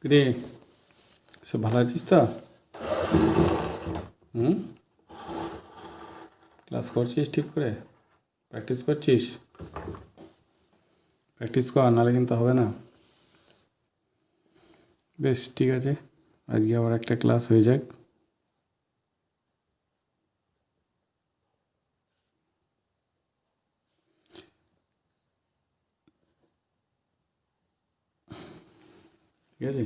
রে সব ভালো আছিস তো? ক্লাস করছিস ঠিক করে? প্র্যাকটিস করছিস? প্র্যাকটিস কর, নাহলে কিন্তু হবে না। বেশ, ঠিক আছে, আজকে আবার একটা ক্লাস হয়ে যাক। ঠিক আছে,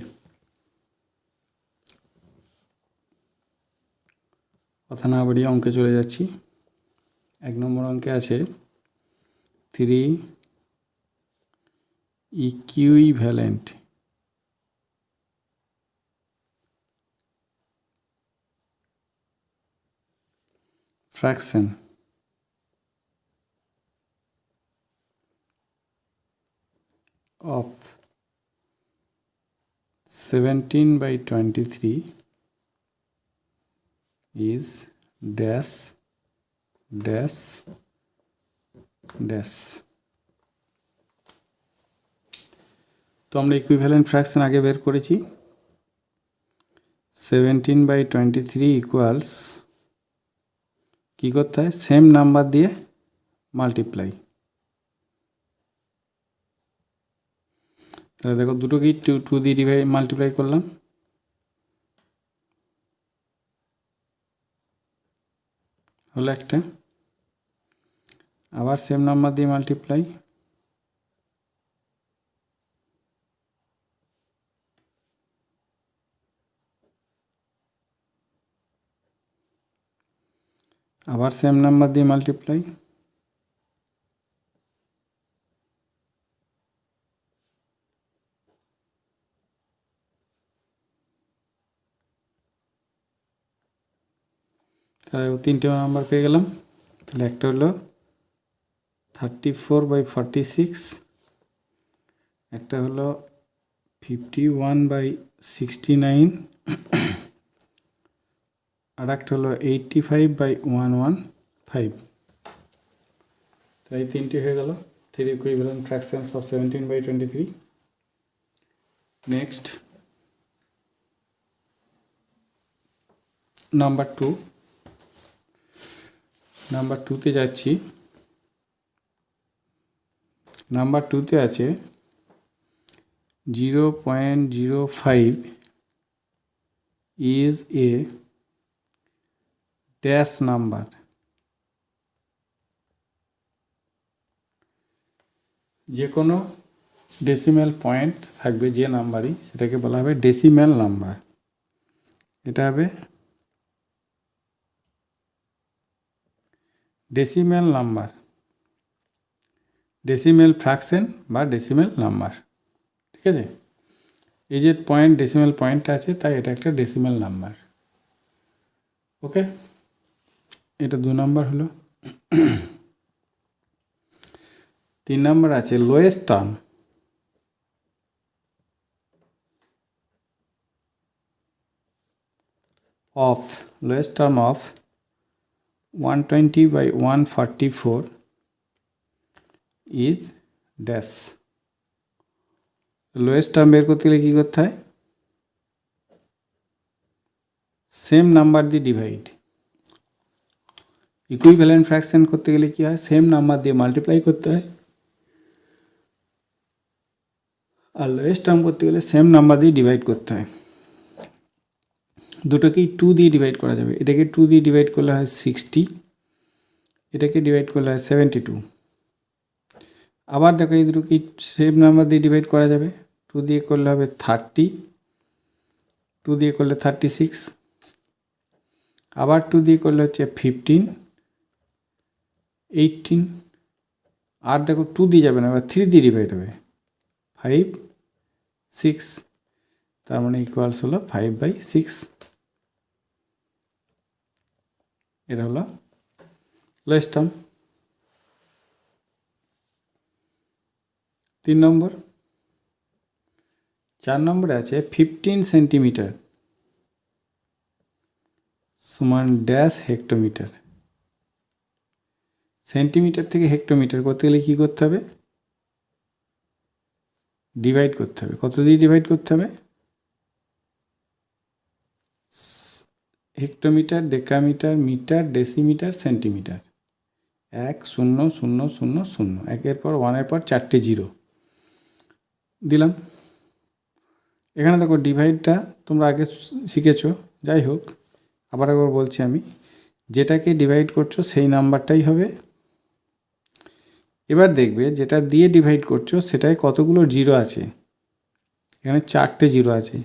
কথা না বাড়িয়ে অঙ্কে চলে যাচ্ছি। 1 নম্বর অঙ্কে আছে 3 equivalent fraction of 17/23 is dash dash dash। তো আমরা ইকুইভ্যালেন্ট ফ্র্যাকশন আগে বের করেছি। 17/23 ইকুয়ালস, কী করতে হয়? সেম নাম্বার দিয়ে মাল্টিপ্লাই। তাহলে দেখো, দুটোকেই টু দিয়ে মাল্টিপ্লাই করলাম, হলো একটা। আবার সেম নাম্বার দিয়ে মাল্টিপ্লাই, আবার সেম নাম্বার দিয়ে মাল্টিপ্লাই, তাহলে 3টে নাম্বার পেয়ে গেলাম। তাহলে একটা হলো 34/46, একটা হলো 51/69, আর একটা হলো 85/115। তাই 3টে হয়ে গেল 3 equivalent fractions of 17/23। Next number 2। Number 2তে যাচ্ছি। নাম্বার 2তে আছে 0.05 is a ড্যাশ নাম্বার। যে কোনো ডেসিমেল পয়েন্ট থাকবে যে নাম্বারই, সেটাকে বলা হবে ডেসিমেল নাম্বার। এটা হবে ডেসিমেল নাম্বার, ডেসিমেল ফ্র্যাকশন বা ডেসিমেল নাম্বার। ঠিক আছে, এই যে পয়েন্ট ডেসিমেল পয়েন্টটা আছে, তাই এটা একটা ডেসিমেল নাম্বার। ওকে, এটা 2 নম্বর হলো। 3 নম্বর আছে lowest term of 120/144 is dash। Lowest term বের করতে গেলে কী করতে হয়? সেম নাম্বার দিয়ে ডিভাইড। ইকুইভ্যালেন্ট ফ্র্যাকশন করতে গেলে কী হয়? সেম নাম্বার দিয়ে মাল্টিপ্লাই করতে হয়। আর লোয়েস্ট টার্ম করতে গেলে সেম নাম্বার দিয়ে ডিভাইড করতে হয়। দুটোকেই 2 দিয়ে ডিভাইড করা যাবে। এটাকে 2 দিয়ে ডিভাইড করলে হয় 60, এটাকে ডিভাইড করলে হয় 72। আবার দেখো, এই দুটোকেই সেম নাম্বার দিয়ে ডিভাইড করা যাবে। 2 দিয়ে করলে হবে 30, 2 দিয়ে করলে 36, আবার 2 দিয়ে করলে হচ্ছে 15, 18। আর দেখো, 2 দিয়ে যাবে না, এবার 3 দিয়ে ডিভাইড হবে, 5, 6। তার মানে ইকুয়ালস হলো 5/6। এটা হলো লোয়েস্ট টার্ম। 3 নম্বর। 4 নম্বরে আছে 15 সেন্টিমিটার সমান ড্যাশ হেক্টোমিটার। সেন্টিমিটার থেকে হেক্টোমিটার করতে গেলে কী করতে হবে? ডিভাইড করতে হবে। কত দিয়ে ডিভাইড করতে হবে? Hectometre, decametre, metre, decimetre, centimetre. 1 0 0 0 0, একের পর 1-এর পর 4টে জিরো দিলাম। এখানে দেখো ডিভাইডটা তোমরা আগে শিখেছো, যাই হোক আবার একবার বলছি আমি, যেটাকে ডিভাইড করছো সেই নাম্বারটাই হবে। এবার দেখবে যেটা দিয়ে ডিভাইড করছো সেটাই কতগুলো জিরো আছে, এখানে 4টে জিরো আছে,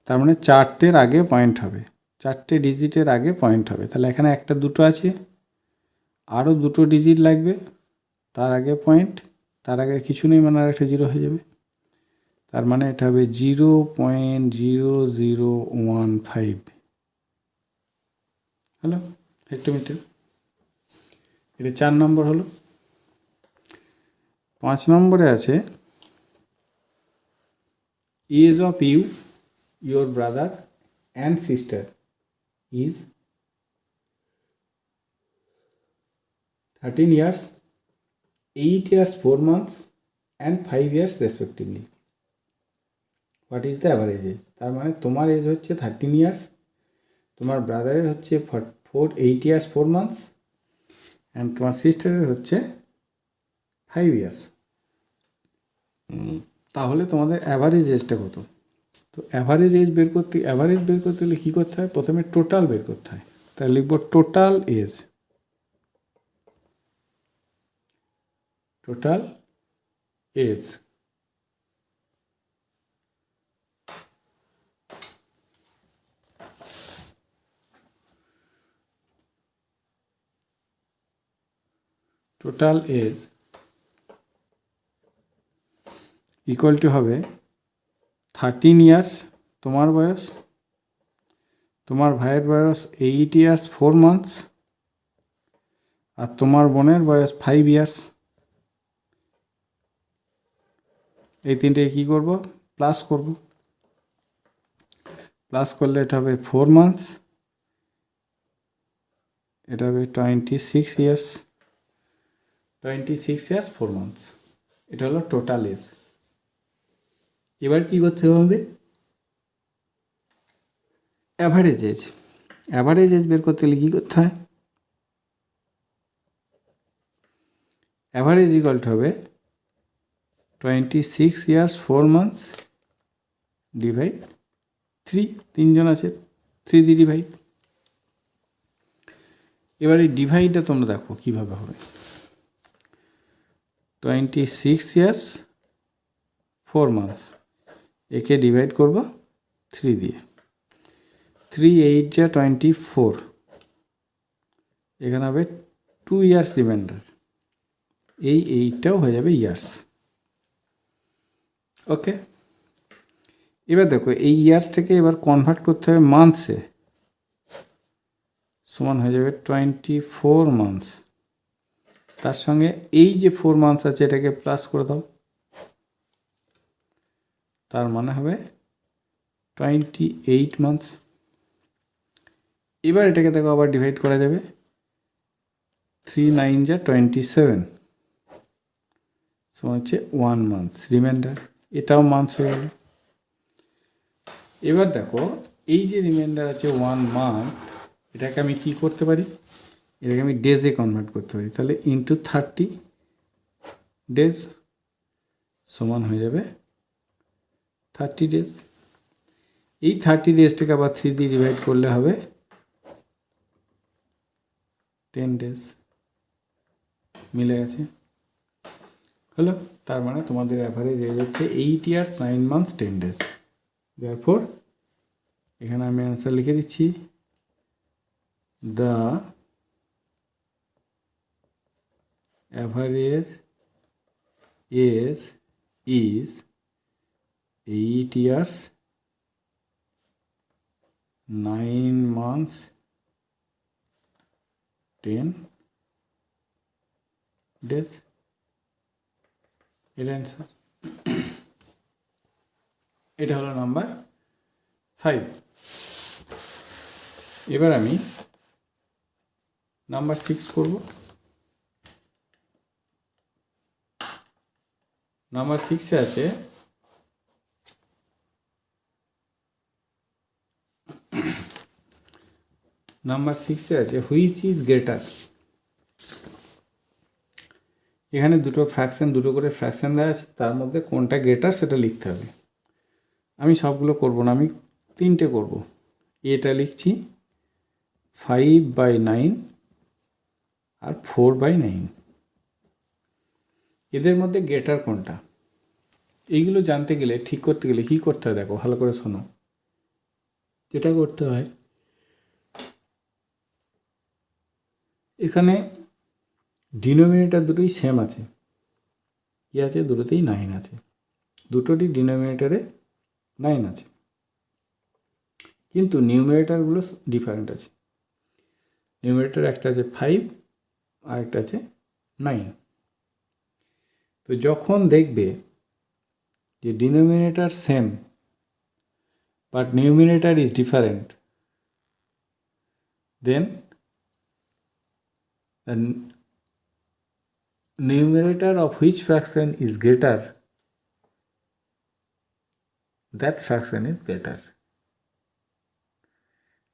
তার মানে 4টের আগে পয়েন্ট হবে, 4টে ডিজিটের আগে পয়েন্ট হবে। তাহলে এখানে একটা দুটো আছে, আরও দুটো ডিজিট লাগবে, তার আগে পয়েন্ট, তার আগে কিছু নেই, মানে আর একটা জিরো হয়ে যাবে। তার মানে এটা হবে 0.0015 হলো হেক্টোমিটার। এটা 4 নম্বর হলো। 5 নম্বরে আছে age of you, your brother and sister is 13 years, 8 years 4 months and 5 years respectively. What is the average age? তার মানে তোমার এজ হচ্ছে 13 ইয়ার্স, তোমার ব্রাদারের হচ্ছে 8 years 4 months অ্যান্ড তোমার সিস্টারের হচ্ছে 5 years। তাহলে তোমাদের অ্যাভারেজ এজটা কত? তো অ্যাভারেজ বের করতে হলে কী করতে হয়? প্রথমে টোটাল বের করতে হয়। তাহলে লিখব total age, total age total age equal to হবে 13 ইয়ার্স তোমার বয়স, তোমার ভাইয়ের বয়স 8 ইয়ার্স 4 মান্থস, আর তোমার বোনের বয়স 5 ইয়ার্স। এই তিনটে কী করব? প্লাস করব। প্লাস করলে এটা হবে 4 মান্থস, এটা হবে 26 ইয়ার্স, 26 ইয়ার্স 4 মান্থস। এটা হলো টোটাল এজ। এবার কী করতে হবে? Average age. অ্যাভারেজ এজ বের করতে গেলে কী করতে হয়? অ্যাভারেজ ইকুয়াল টু হবে 26 ইয়ার্স 4 মান্থস ডিভাইড 3, তিনজন আছে, 3 দিয়ে ডিভাইড। এবার এই ডিভাইডটা তোমরা দেখো কীভাবে হবে। 26 ইয়ার্স 4 মান্থস, একে ডিভাইড করব 3 দিয়ে, 3 8 যা 24, এখানে হবে 2 ইয়ার্স রিমাইন্ডার, এই 8টাও হয়ে যাবে ইয়ার্স। ওকে, এবার দেখো এই ইয়ার্সটাকে এবার কনভার্ট করতে হবে মান্থসে, সমান হয়ে যাবে 24 মান্থস। তার সঙ্গে এই যে 4 মান্থস আছে এটাকে প্লাস করে দাও, তার মানে হবে 28 মান্থস। এবার এটাকে দেখো আবার ডিভাইড করা যাবে, 3 9 যা 27, সমান হচ্ছে 1 মান্থস রিমাইন্ডার, এটাও মান্থস হয়ে গেল। এবার দেখো এই যে রিমাইন্ডার আছে 1 মান্থ, এটাকে আমি কি করতে পারি? এটাকে আমি ডেজে কনভার্ট করতে পারি। তাহলে ইন্টু 30 ডেজ সমান হয়ে যাবে 30 ডেজ। এই 30 ডেজটাকে আবার 3 দিয়ে ডিভাইড করলে হবে 10 ডেজ। মিলে গেছে, হলো। তার মানে তোমাদের অ্যাভারেজ এজ হচ্ছে 8 ইয়ার্স 9 মান্থস 10 ডেজ। দেয়ারফর এখানে আমি অ্যান্সার লিখে দিচ্ছি, the average age is 8 years 9 months 10 days। এর অ্যান্সার এটা হলো নাম্বার 5। এবার আমি নাম্বার 6 করব। নাম্বার 6-এ আছে নাম্বার 6-এ আছে হুইচ ইজ গ্রেটার। এখানে দুটো করে ফ্র্যাকশন দেওয়া আছে, তার মধ্যে কোনটা গ্রেটার সেটা লিখতে হবে। আমি সবগুলো করব না, আমি 3টে করব। এটা লিখছি 5/9 আর 4/9। এদের মধ্যে গ্রেটার কোনটা, এইগুলো জানতে গেলে, ঠিক করতে গেলে কী করতে হয় দেখো, ভালো করে শোনো। যেটা করতে হয়, এখানে ডিনোমিনেটর দুটোই সেম আছে। কী আছে? দুটোতেই 9 আছে। দুটোরই ডিনোমিনেটরে 9 আছে, কিন্তু নিউমিনেটরগুলো ডিফারেন্ট আছে। নিউমিনেটর একটা আছে 5 আর একটা আছে 9। তো যখন দেখবে যে denominator same but numerator is different, then the numerator of which fraction is greater, that fraction is greater.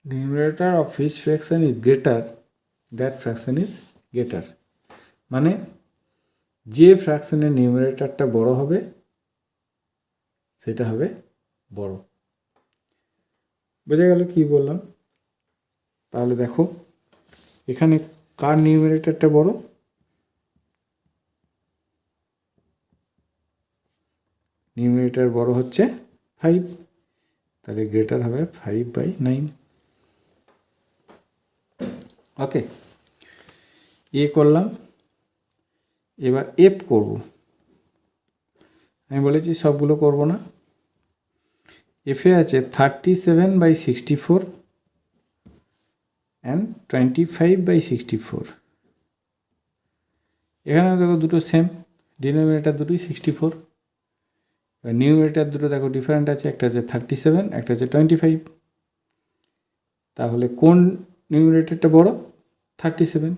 Numerator of which fraction is greater, that fraction is greater. মানে যে ফ্র্যাকশনের নিউমারেটরটা বড় হবে সেটা হবে বড়। বোঝা গেল কি বললাম? তাহলে দেখো এখানে কার নিউমারেটরটা বড়? নিউমারেটর বড় হচ্ছে 5, তাহলে গ্রেটার হবে 5/9। ওকে, এ করলাম। এবার এফ করব। আমি বলেছি সবগুলো করব না। এফে আছে 37/64 অ্যান্ড 25/64। এখানে দেখো দুটো সেম, ডিনোমিনেটর দুটোই 64। নিউমিনেটর দুটো দেখো ডিফারেন্ট আছে, একটা আছে 37, একটা আছে 25। তাহলে কোন নিউমিনেটরটা বড়? 37।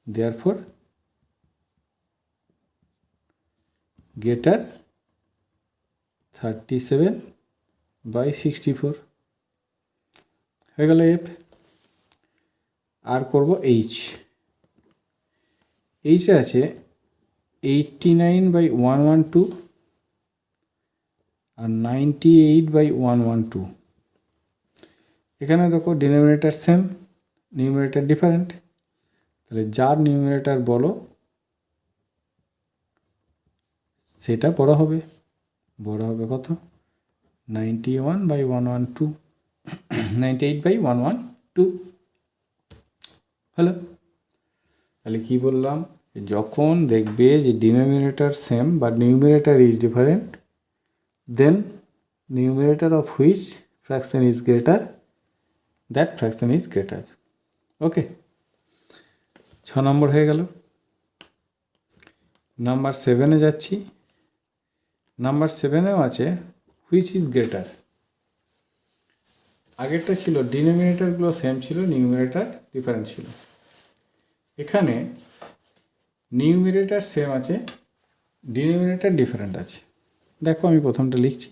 দেয়ারফর গ্রেটার 37/64 হয়ে গেল এফ। আর করব এইচ। এইচে আছে 89/112 আর 98/112। এখানে দেখো ডিনোমিনেটর সেম, নিউমিনেটর ডিফারেন্ট। তাহলে যার নিউমিনেটর বড় সেটা বড় হবে। বড় হবে কত? 91/112, 98/112 হলো। তাহলে কি বললাম? যখন দেখবে যে denominator same but numerator is different, then numerator of which fraction is greater, that fraction is greater. ওকে, 6 নম্বর হয়ে গেল। নাম্বার 7-এ যাচ্ছি। নাম্বার 7-এও আছে হুইচ ইজ গ্রেটার। আগেরটা ছিল ডিনোমিনেটরগুলো সেম ছিল, নিউমিনেটর ডিফারেন্ট ছিল। এখানে নিউমিনেটর সেম আছে, ডিনোমিনেটর ডিফারেন্ট আছে। দেখো আমি প্রথমটা লিখছি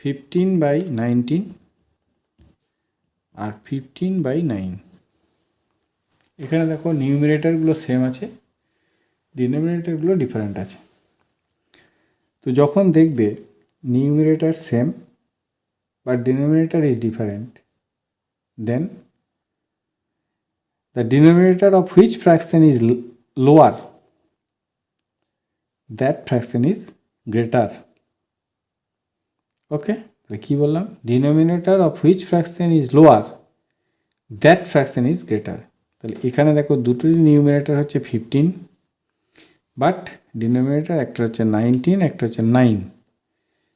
15/19 আর 15/9। এখানে দেখো নিউমিনেটরগুলো সেম আছে, ডিনোমিনেটরগুলো ডিফারেন্ট আছে। তো যখন দেখবে numerator same but denominator is different, then the denominator of which fraction is lower, that fraction is greater. ওকে, তাহলে কী বললাম? Denominator of which fraction is lower, that fraction is greater. তাহলে এখানে দেখো দুটোরই নিউমিনেটর হচ্ছে 15, বাট ডিনোমিনেটর একটা হচ্ছে 19, একটা হচ্ছে 9।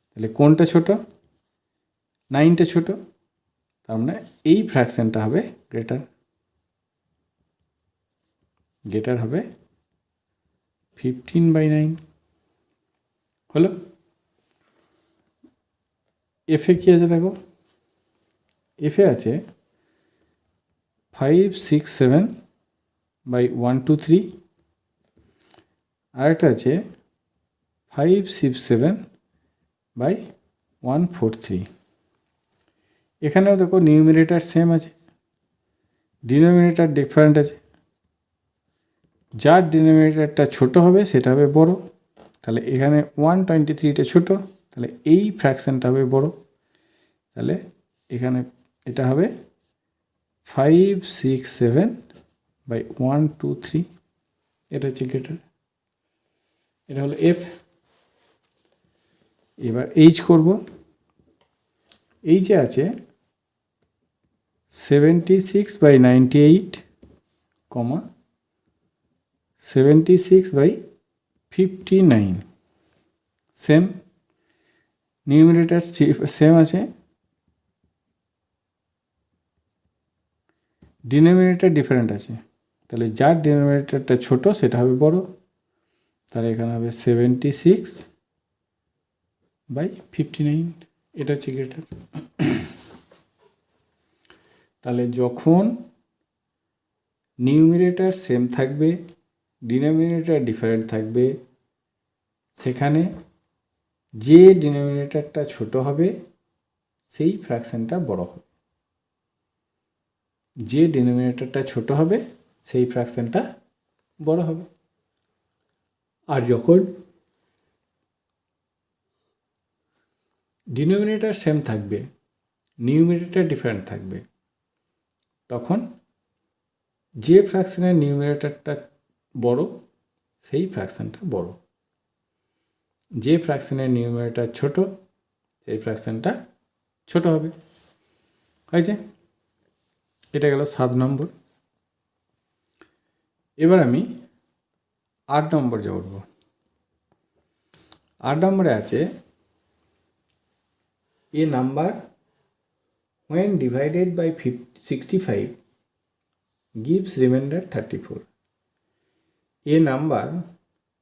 তাহলে কোনটা ছোট? 9টা ছোট, তার মানে এই ফ্র্যাকশনটা হবে গ্রেটার। গ্রেটার হবে 15/9 হলো। এফে কী আছে দেখো, এফে আছে 567/123, আরেকটা আছে 567/143। এখানেও দেখো নিউমিনেটর সেম আছে, ডিনোমিনেটর ডিফারেন্ট আছে, যার ডিনোমিনেটরটা ছোট হবে সেটা হবে বড়। তাহলে এখানে 123টা ছোট, তাহলে এই ফ্র্যাকশানটা হবে বড়। তাহলে এখানে এটা হবে 567/123, এটা হচ্ছে গ্রেটার, এটা হলো এফ। এবার এইচ করব। এইচে আছে 76/98, 76/59, সেম নিউমিনেটর সেম আছে, ডিনোমিনেটর ডিফারেন্ট আছে। তাহলে যার ডিনোমিনেটরটা ছোট সেটা হবে বড়, তাহলে এখানে হবে 76/59, এটা হচ্ছে গ্রেটার। তাহলে যখন নিউমিনেটর সেম থাকবে, ডিনোমিনেটর ডিফারেন্ট থাকবে, সেখানে যে ডিনোমিনেটরটা ছোট হবে সেই ফ্র্যাকশানটা বড় হবে, যে ডিনোমিনেটরটা ছোট হবে সেই ফ্র্যাকশানটা বড় হবে। আর যখন ডিনোমিনেটর সেম থাকবে, নিউমিনেটর ডিফারেন্ট থাকবে, তখন যে ফ্র্যাকশানের নিউমিনেটরটা বড় সেই ফ্র্যাকশানটা বড়, যে ফ্র্যাকশানের নিউমিনেটর ছোট সেই ফ্র্যাকশানটা ছোট হবে। হয়েছে? এটা গেল 7 নম্বর। এবার আমি 8 নম্বর জড়ব। 8 নম্বরে আছে এ number when divided by 65 gives remainder 34. A number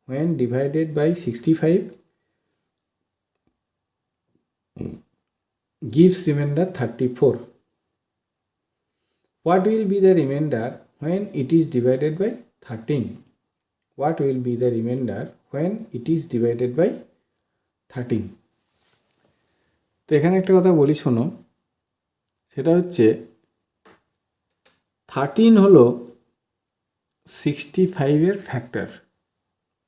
when divided by 65 gives remainder 34. What will be the remainder when it is divided by 13? What will be the remainder when it is divided by 13? তো এখানে একটা কথা বলি শোনো, সেটা হচ্ছে 13 হলো 65-এর factor.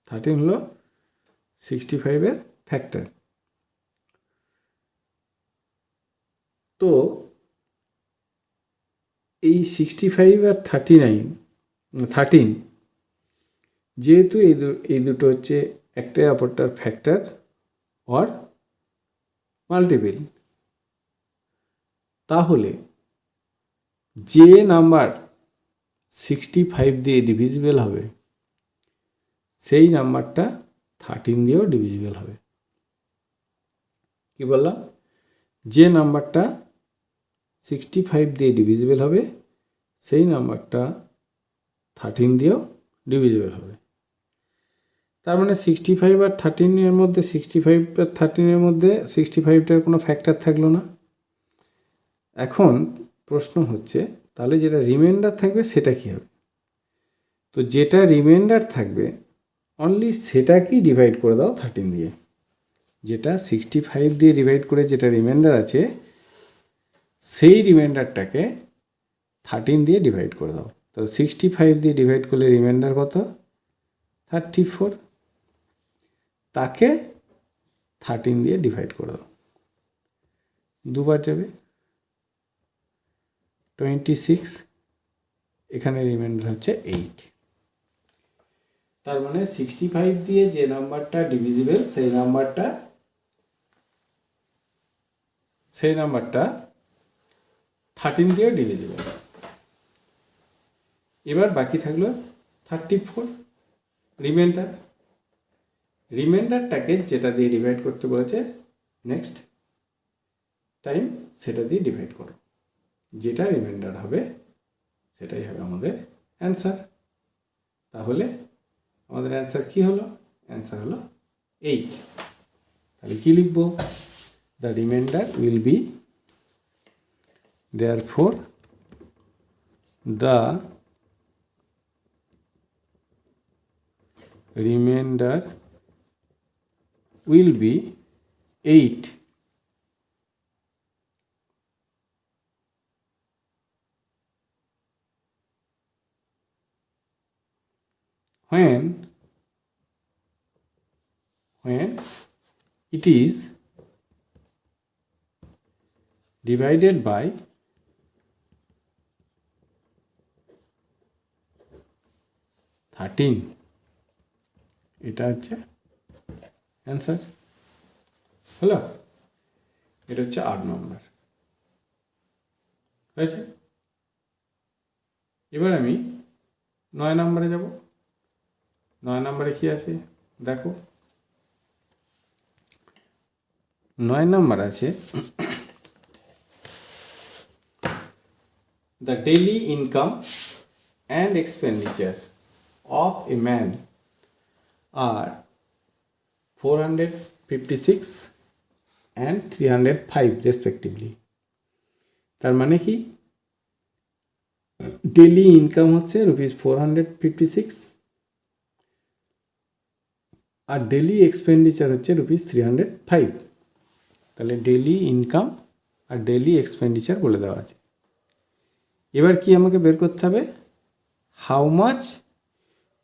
13 হলো 65-এর ফ্যাক্টর। তো এই 65 আর 13 যেহেতু এই দুটো হচ্ছে একটা অপরটার ফ্যাক্টর অর মাল্টিপল, তাহলে যে নাম্বার 65 দিয়ে ডিভিজিবল হবে সেই নাম্বারটা 13 দিয়েও ডিভিজিবল হবে। কি বললাম? যে নাম্বারটা 65 দিয়ে ডিভিজিবল হবে সেই নাম্বারটা 13 দিয়েও ডিভিজিবল হবে। তার মানে 65 আর 13-এর মধ্যে 65 আর 13-এর মধ্যে 65টার কোনো ফ্যাক্টর থাকলো না। এখন প্রশ্ন হচ্ছে তাহলে যেটা রিমাইন্ডার থাকবে সেটা কী হবে? তো যেটা রিমাইন্ডার থাকবে অনলি সেটাকেই ডিভাইড করে দাও 13 দিয়ে। যেটা 65 দিয়ে ডিভাইড করে যেটা রিমাইন্ডার আছে সেই রিমাইন্ডারটাকে 13 দিয়ে ডিভাইড করে দাও। তো 65 দিয়ে ডিভাইড করলে রিমাইন্ডার কত? 34। তাকে 13 দিয়ে ডিভাইড করে দাও, দুবার যাবে 26, এখানে রিমাইন্ডার হচ্ছে 8। তার মানে 65 দিয়ে যে নাম্বারটা ডিভিজিবল সেই নাম্বারটা 13 দিয়ে ডিভিজিবল। এবার বাকি থাকলো 34 রিমাইন্ডারটাকে যেটা দিয়ে ডিভাইড করতে বলেছে নেক্সট টাইম সেটা দিয়ে ডিভাইড করো, যেটা রিমাইন্ডার হবে সেটাই হবে আমাদের অ্যান্সার। তাহলে আমাদের অ্যান্সার কি হলো? অ্যান্সার হলো 8। তাহলে কি লিখব? The reminder will be, therefore the remainder will be 8। when it is divided by thirteen, এটা হচ্ছে অ্যান্সার হলো। এটা হচ্ছে 8 নম্বর হয়েছে। এবার আমি 9 নম্বরে যাব। 9 নম্বরে কি আছে দেখো। 9 নম্বর আছে the daily income and expenditure of a man are 456 and 305 respectively। তার মানে কি, ডেলি ইনকাম হচ্ছে ₹456 আর ডেলি এক্সপেন্ডিচার হচ্ছে ₹305। তাহলে ডেলি ইনকাম আর ডেলি এক্সপেন্ডিচার বলে দেওয়া আছে। এবার কি আমাকে বের করতে হবে, how much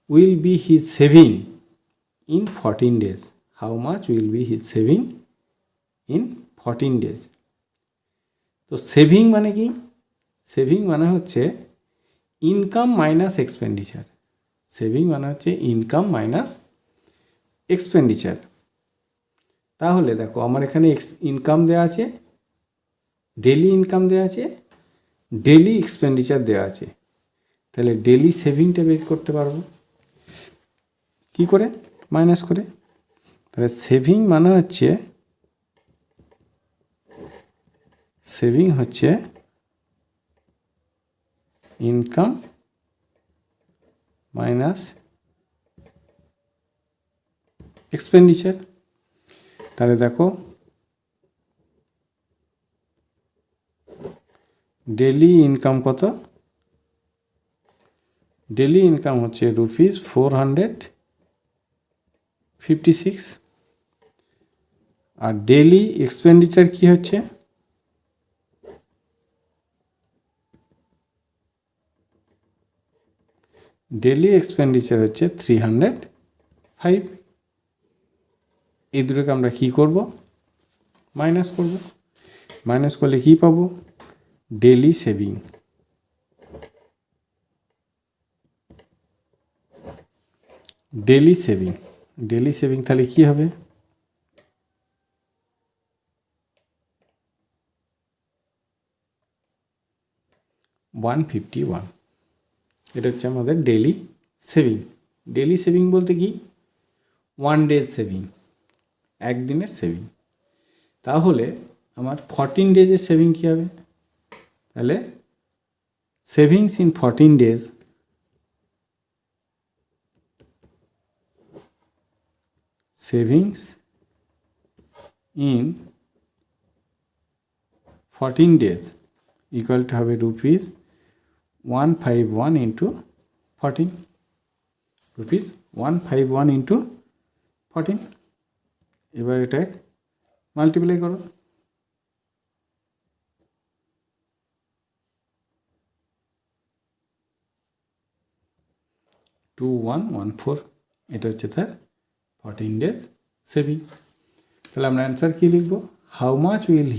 will be his saving in 14 days। How much will be his saving in 14 days। তো সেভিং মানে কি, সেভিং মানে হচ্ছে ইনকাম মাইনাস এক্সপেন্ডিচার। সেভিং মানে হচ্ছে ইনকাম মাইনাস এক্সপেন্ডিচার। তাহলে দেখো আমার এখানে ইনকাম দেওয়া আছে, ডেলি ইনকাম দেওয়া আছে, ডেলি এক্সপেন্ডিচার দেওয়া আছে। তাহলে ডেলি সেভিংটা বের করতে পারবো কি করে, মাইনাস করে। তাহলে সেভিং মানে হচ্ছে, সেভিং হচ্ছে ইনকাম মাইনাস এক্সপেন্ডিচার। তাহলে দেখো ডেলি ইনকাম কত, ডেলি ইনকাম হচ্ছে ₹456 আর ডেলি এক্সপেন্ডিচার কি হচ্ছে, ডেলি এক্সপেন্ডিচার হচ্ছে 305। এই দুটোকে আমরা কী করব, মাইনাস করব। মাইনাস করলে কী পাবো, daily saving. Daily saving, daily saving তাহলে কী হবে, $151। এটা হচ্ছে আমাদের ডেলি সেভিং। ডেলি সেভিং বলতে কি, 1 ডেজ সেভিং, একদিনের সেভিং। তাহলে আমার 14 ডেজের সেভিং কী হবে, তাহলে savings in 14 days, savings in 14 days equal to হবে ₹151 ইন্টু 14, ₹151 ইন্টু 14। এবার এটা মাল্টিপ্লাই করো, 2114। এটা হচ্ছে তার 14 days সেভিং। তাহলে আমরা অ্যান্সার কী লিখব, how much will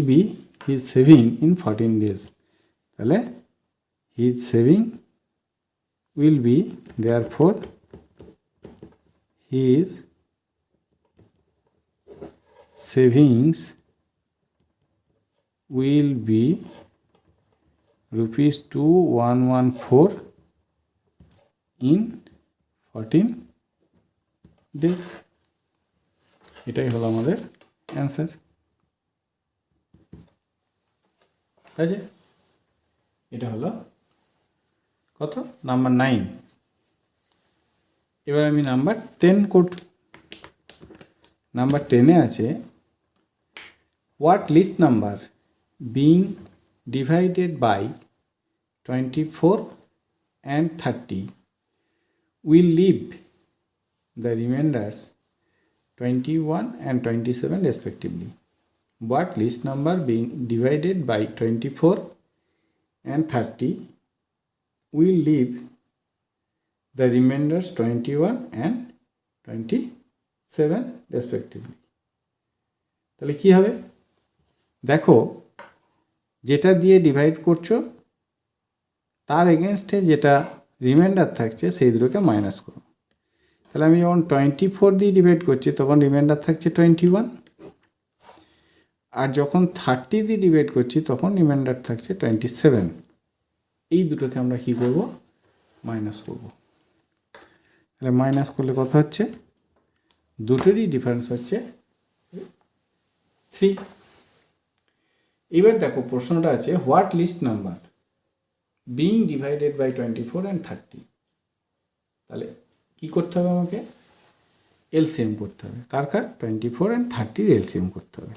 be his saving in 14 days। তাহলে his saving will be, therefore his savings will be ₹2114 in 14 days। এটাই হলো আমাদের অ্যান্সার। আছে, এটা হলো কত, নাম্বার 9। এবার আমি নাম্বার 10 করব। নাম্বার 10-এ আছে, what list number being divided by 24 and 30 will leave the remainders 21 and 27 respectively. What list number being divided by 24 and 30 will leave the remainders 21 and 27 respectively. তাহলে কি হবে? দেখো যেটা দিয়ে ডিভাইড করছো তার এগেনস্টে যেটা রিমাইন্ডার থাকছে সেই দুটোকে মাইনাস করো। তাহলে আমি যখন 24 দিয়ে ডিভাইড করছি তখন রিমাইন্ডার থাকছে 21, আর যখন 30 দিয়ে ডিভাইড করছি তখন রিমাইন্ডার থাকছে 27। এই দুটোকে আমরা কী করব? মাইনাস করব। তাহলে মাইনাস করলে কত হচ্ছে? দুটোরই ডিফারেন্স হচ্ছে 3। এবার দেখো প্রশ্নটা আছে what list number being divided by 24 and 30। তাহলে কি করতে হবে? আমাকে এলসিএম করতে হবে। কার 24 and 30 এলসিএম করতে হবে।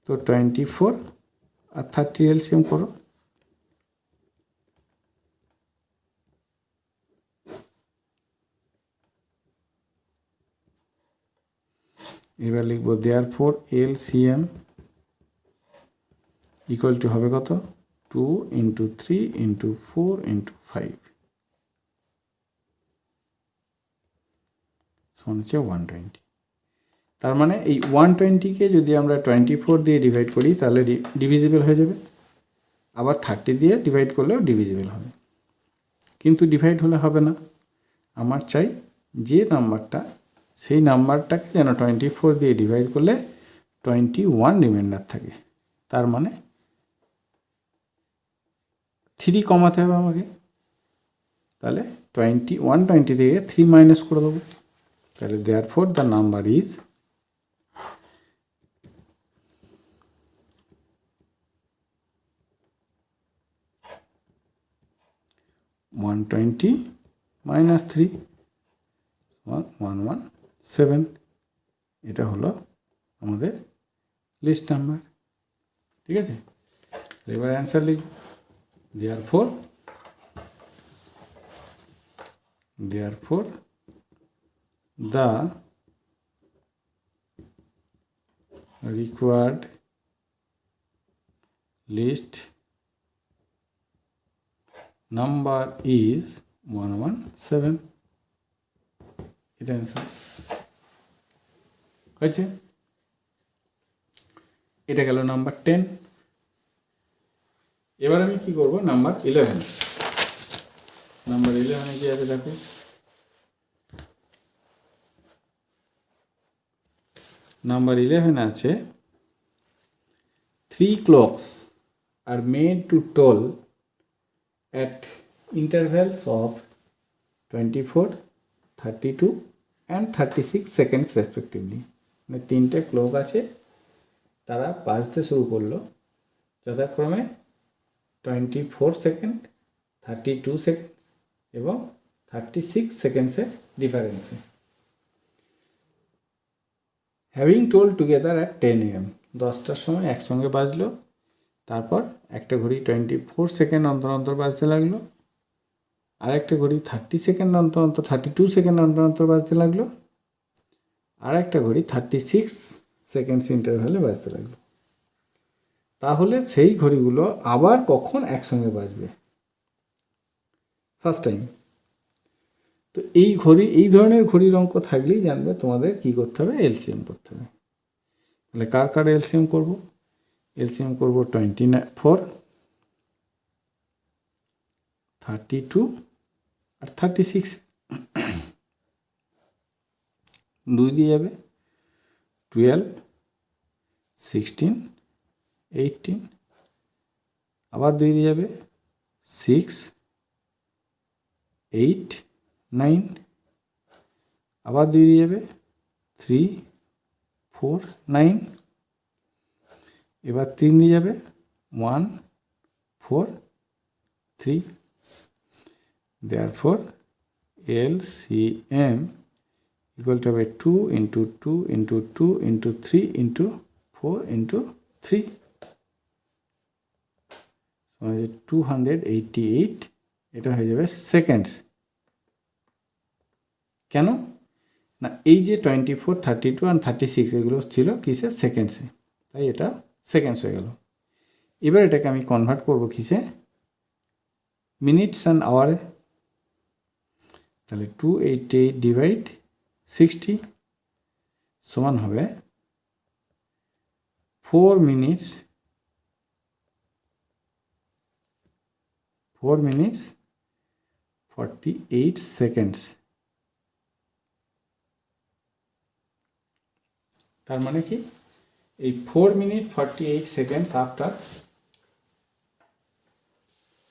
তো 24 আর 30 এলসিএম করো। এবার লিখবো দেয়ারফর এলসিএম ইকুয়াল টু হবে কত? 2 × 3 × 4 × 5 সমান হচ্ছে 120। তার মানে এই 120কে যদি আমরা 24 দিয়ে ডিভাইড করি তাহলে ডিভিজিবল হয়ে যাবে, আবার 30 দিয়ে ডিভাইড করলেও ডিভিজিবল হবে। কিন্তু ডিভাইড হলে হবে না, আমার চাই যে নাম্বারটা সেই নাম্বারটাকে যেন 24 দিয়ে ডিভাইড করলে 21 রিমাইন্ডার থাকে। তার মানে 3 কমাতে হবে আমাকে। তাহলে 120 থেকে 3 মাইনাস করে দেবো। তাহলে therefore the number is 120 minus 3 117। এটা হলো আমাদের লিস্ট নাম্বার। ঠিক আছে, এবার অ্যান্সার লিখ। therefore the required list number is 117। এটা অ্যান্সার হয়েছে। এটা গেল নাম্বার 10। এবার আমি কি করব? নাম্বার 11। নাম্বার 11 কি আছে দেখো। নাম্বার 11 আছে 3 clocks are made to toll at intervals of 24, 32 and 36 seconds respectively। মানে 3টে ক্লক আছে, তারা বাজতে শুরু করলো যথাক্রমে 24 সেকেন্ড, 32 সেকেন্ডস এবং 36 সেকেন্ডসের ডিফারেন্সে। Having tolled together at 10 AM, 10টার সময় একসঙ্গে বাজলো। তারপর একটা ঘড়ি 24 সেকেন্ড অন্তর অন্তর বাজতে লাগলো, আর একটা ঘড়ি 30 সেকেন্ড অন্তর অন্তর 32 সেকেন্ড অন্তর অন্তর বাজতে লাগলো, আর একটা ঘড়ি 36 সেকেন্ডস ইন্টারভ্যালে বাজতে লাগলো। তাহলে সেই ঘড়িগুলো আবার কখন একসঙ্গে বাজবে? First time. তো এই ধরনের ঘড়ির অঙ্ক থাকলেই জানবে তোমাদের কি করতে হবে, এলসিএম করতে হবে। তাহলে কার এলসিএম করব? এলসিএম করব 24, 32 আর 36। 2 দিয়ে যাবে 12, 16, 18, আবার 2 দিয়ে যাবে 6, 8, 9, আবার 2 দিয়ে যাবে 3, 4, 9, এবার 3 দিয়ে যাবে 1, 4, 3। therefore LCM equal to 2 × 2 × 2 × 3 × 4 × 3, 288। এটা হয়ে যাবে সেকেন্ডস। কেন না, এই যে 24, 32 আর 36 এগুলো ছিল কিসে? সেকেন্ডসে, তাই এটা সেকেন্ডস হয়ে গেল। এবার এটাকে আমি কনভার্ট করব কিসে? মিনিটস অ্যান্ড আওয়ারে। তাহলে 288 ডিভাইড 60 সমান হবে 4 মিনিটস 48 সেকেন্ডস। তার মানে কি এই 4 minute 48 seconds after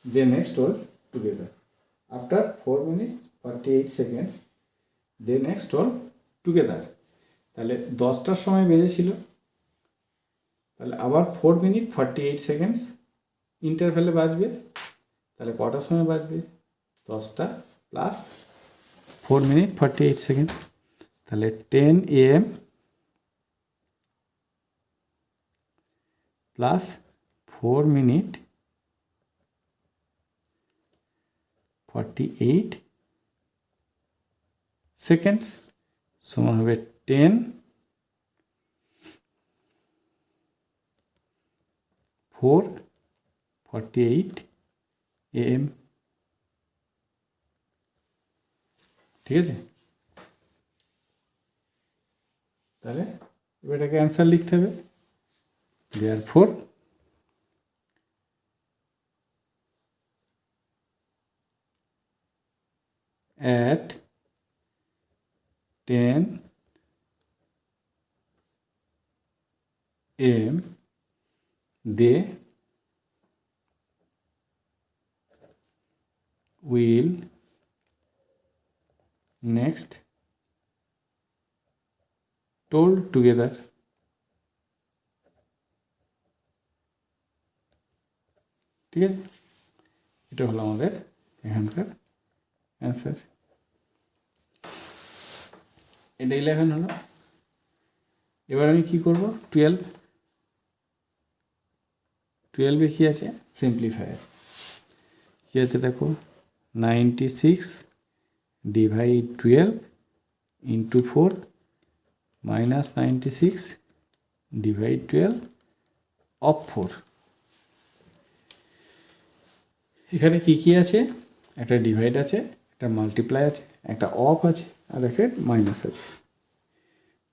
they next all together. After 4 minutes 48 seconds they next all together. তাহলে 10টার সময় বেজেছিল, তাহলে আবার 4 minutes 48 seconds ইন্টারভ্যালে বাজবে। তাহলে কটার সময় বাজবে? 10টা প্লাস 4 minutes 48 seconds, তাহলে 10 AM প্লাস 4 minutes 48 seconds সমান হবে 10 4 48 AM। ঠিক আছে, তাহলে এবার এটাকে অ্যান্সার লিখতে হবে। therefore at 10 AM they will next told together। ঠিক আছে, এটা হলো আমাদের এখানকার অ্যান্সার। এটা 11 হলো। এবার আমি কি করব? 12 কি আছে? সিম্পলিফাই আছে। কি আছে দেখো, 96 divide 12 into 4 minus 96 divide 12 of 4। এখানে কি কি আছে? একটা ডিভাইড আছে, একটা মাল্টিপ্লাই আছে, একটা অফ আছে, আর একটা মাইনাস আছে।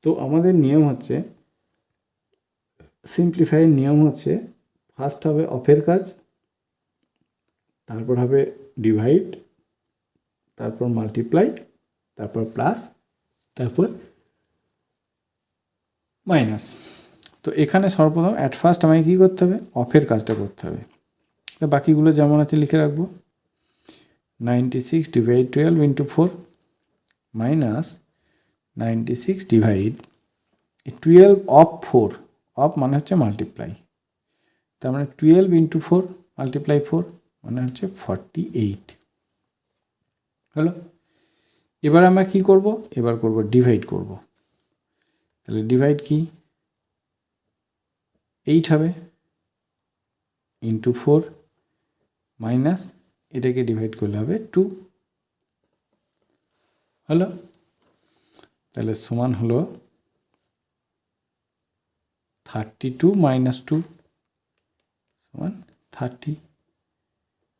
তো আমাদের নিয়ম হচ্ছে, সিম্পলিফাইয়ের নিয়ম হচ্ছে, ফার্স্ট হবে অফের কাজ, তারপর হবে ডিভাইড, তারপর মাল্টিপ্লাই, তারপর প্লাস, তারপর মাইনাস। তো এখানে সর্বপ্রথম অ্যাট ফার্স্ট আমাকে কী করতে হবে? অফের কাজটা করতে হবে। বাকিগুলো যেমন আছে লিখে রাখবো। 96 divide 12 into 4 minus 96 divide 12 of 4, of মানে হচ্ছে মাল্টিপ্লাই, তার মানে 12 ইন্টু 4 মাল্টিপ্লাই 4 মানে হচ্ছে 48 হলো। এবার আমরা কি করব? এবার করব ডিভাইড করব। তাহলে ডিভাইড কি? 8 হবে ইন্টু 4 মাইনাস এটাকে ডিভাইড করলে হবে 2 হলো। তাহলে সমান হলো 32 মাইনাস 2 সমান 30।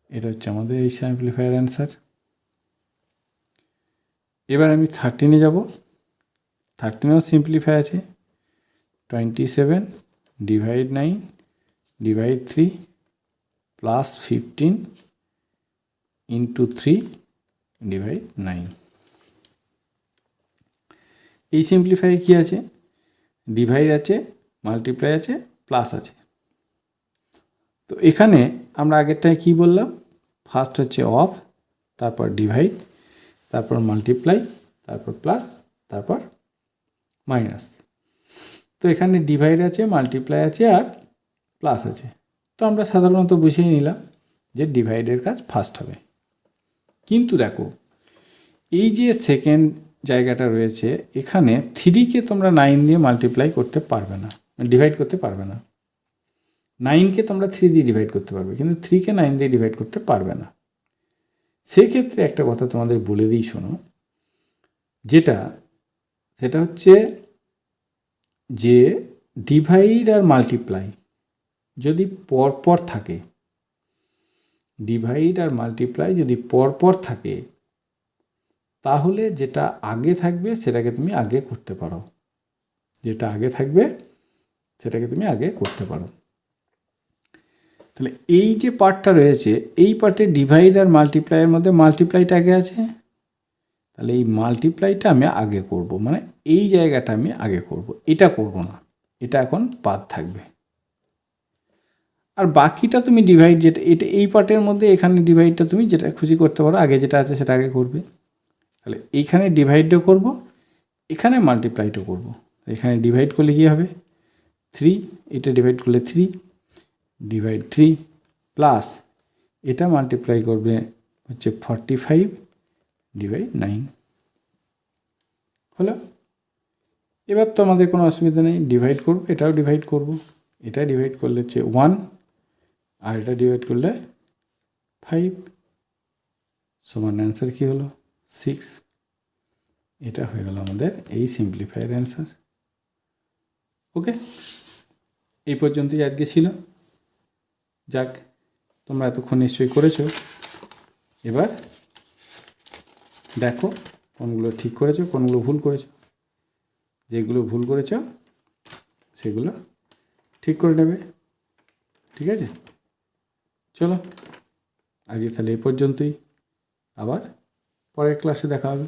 এটা হচ্ছে আমাদের এই সিম্পলিফায়ার অ্যান্সার। এবার আমি 13-এ যাব। 13এও সিম্পলিফাই আছে। 27 divide 9 divide 3 plus 15 into 3 divide 9। এই সিম্পলিফাই কি আছে? ডিভাইড আছে, মাল্টিপ্লাই আছে, প্লাস আছে। তো এখানে আমরা আগেরটায় কি বললাম? ফার্স্ট হচ্ছে অফ, তারপর ডিভাইড, তারপর মাল্টিপ্লাই, তারপর প্লাস, তারপর মাইনাস। তো এখানে ডিভাইড আছে, মাল্টিপ্লাই আছে, আর প্লাস আছে। তো আমরা সাধারণত বুঝেই নিলাম যে ডিভাইডের কাজ ফার্স্ট হবে। কিন্তু দেখো, এই যে সেকেন্ড জায়গাটা রয়েছে, এখানে 3কে তোমরা 9 দিয়ে মাল্টিপ্লাই করতে পারবে না, ডিভাইড করতে পারবে না। 9কে তোমরা 3 দিয়ে ডিভাইড করতে পারবে, কিন্তু 3কে 9 দিয়ে ডিভাইড করতে পারবে না। সেক্ষেত্রে একটা কথা তোমাদের বলে দিই, শোনো, সেটা হচ্ছে যে ডিভাইড আর মাল্টিপ্লাই যদি পরপর থাকে, ডিভাইড আর মাল্টিপ্লাই যদি পরপর থাকে, তাহলে যেটা আগে থাকবে সেটাকে তুমি আগে করতে পারো, যেটা আগে থাকবে সেটাকে তুমি আগে করতে পারো। তাহলে এই যে পার্টটা রয়েছে, এই পার্টে ডিভাইড আর মাল্টিপ্লাইয়ের মধ্যে মাল্টিপ্লাইটা আগে আছে, তাহলে এই মাল্টিপ্লাইটা আমি আগে করব, মানে এই জায়গাটা আমি আগে করব, এটা করব না, এটা এখন বাদ থাকবে। আর বাকিটা তুমি ডিভাইড, যেটা এটা এই পার্টের মধ্যে এখানে ডিভাইডটা তুমি যেটা খুশি করতে পারো, আগে যেটা আছে সেটা আগে করবে। তাহলে এইখানে ডিভাইডও করব, এখানে মাল্টিপ্লাইটাও করব। এখানে ডিভাইড করলে কী হবে 3, এটা ডিভাইড করলে 3 ডিভাইড 3 প্লাস এটা মাল্টিপ্লাই করবে হচ্ছে 45 ডিভাইড 9 হলো। এবার তো আমাদের কোনো অসুবিধা নেই, ডিভাইড করব, এটাও ডিভাইড করব, এটা ডিভাইড করলে হচ্ছে 1 আর এটা ডিভাইড করলে 5 সমান অ্যান্সার কী হলো 6। এটা হয়ে গেল আমাদের এই সিম্পলিফায়ার অ্যান্সার। ওকে, এই পর্যন্তই আজকে ছিল। যাক, তোমরা এতক্ষণ নিশ্চয়ই করেছো। এবার দেখো কোনগুলো ঠিক করেছো, কোনগুলো ভুল করেছো। যেগুলো ভুল করেছো সেগুলো ঠিক করে নেবে, ঠিক আছে? চলো আজকে তাহলে এই পর্যন্তই, আবার পরের ক্লাসে দেখা হবে।